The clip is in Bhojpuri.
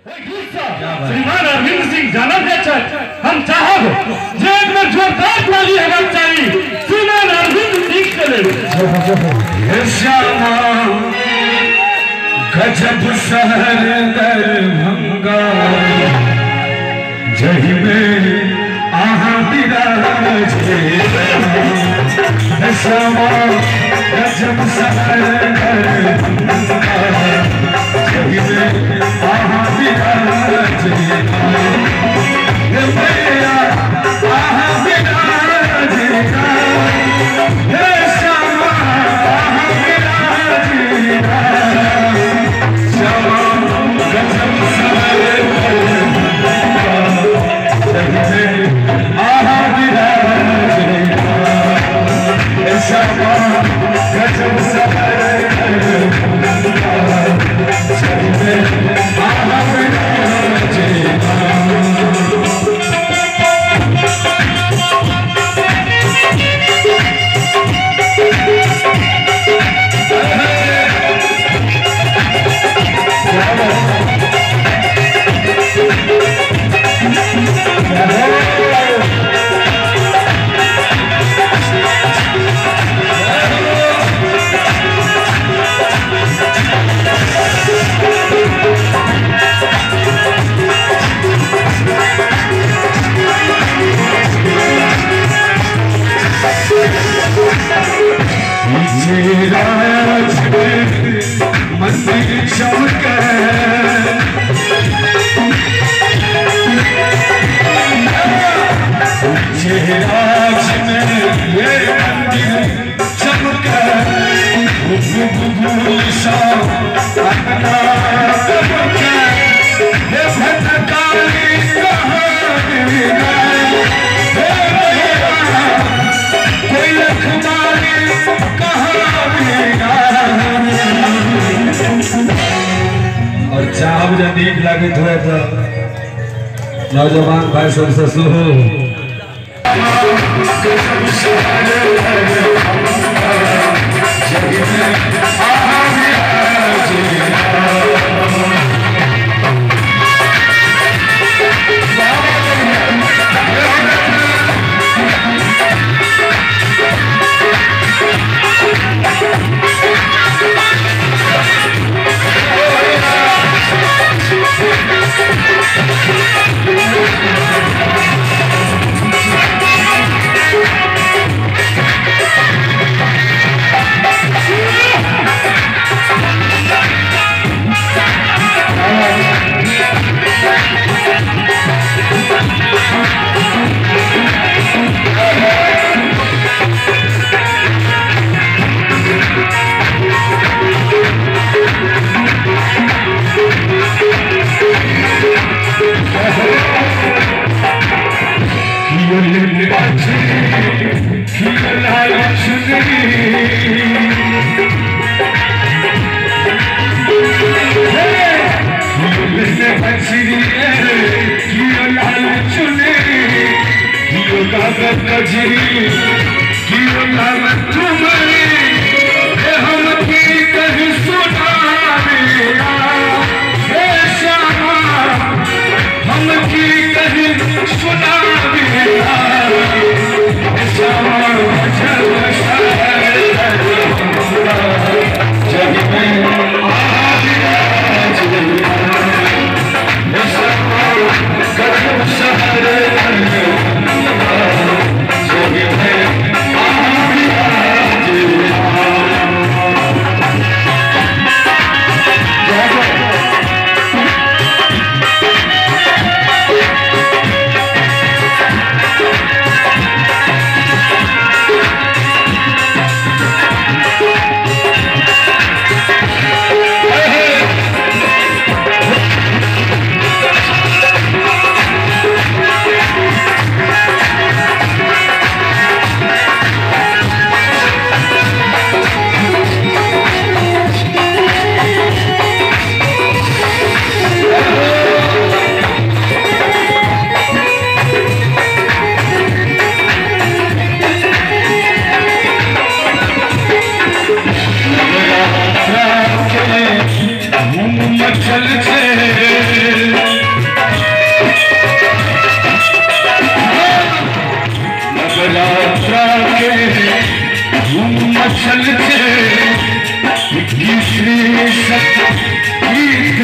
श्रीमान अरविंद सिंह जानल जाए हम चाहब जे एक में जोरदार ताली होना चाहिए श्रीमान अरविंद सिंह के लिए। श्यामा गजब शहर दरभंगा जही में आहा विराजे श्यामा गजब शहर दरभंगा जही में आहा विराजे मैया आहा विराजे श्यामा आहा विराजे श्यामा गजब शहर दरभंगा जही में आहा विराजे श्यामा गजब शहर दरभंगा जही में आहा विराजे। मंदिर चमके राज में ये मंदिर चमके अपना चमके ये भटकाली कहानी कोई अखबारी और चाहब जब नीक लगे हुए तो नौजवान भाई सबसे सुनो चल चलते तीसरे सप्ताह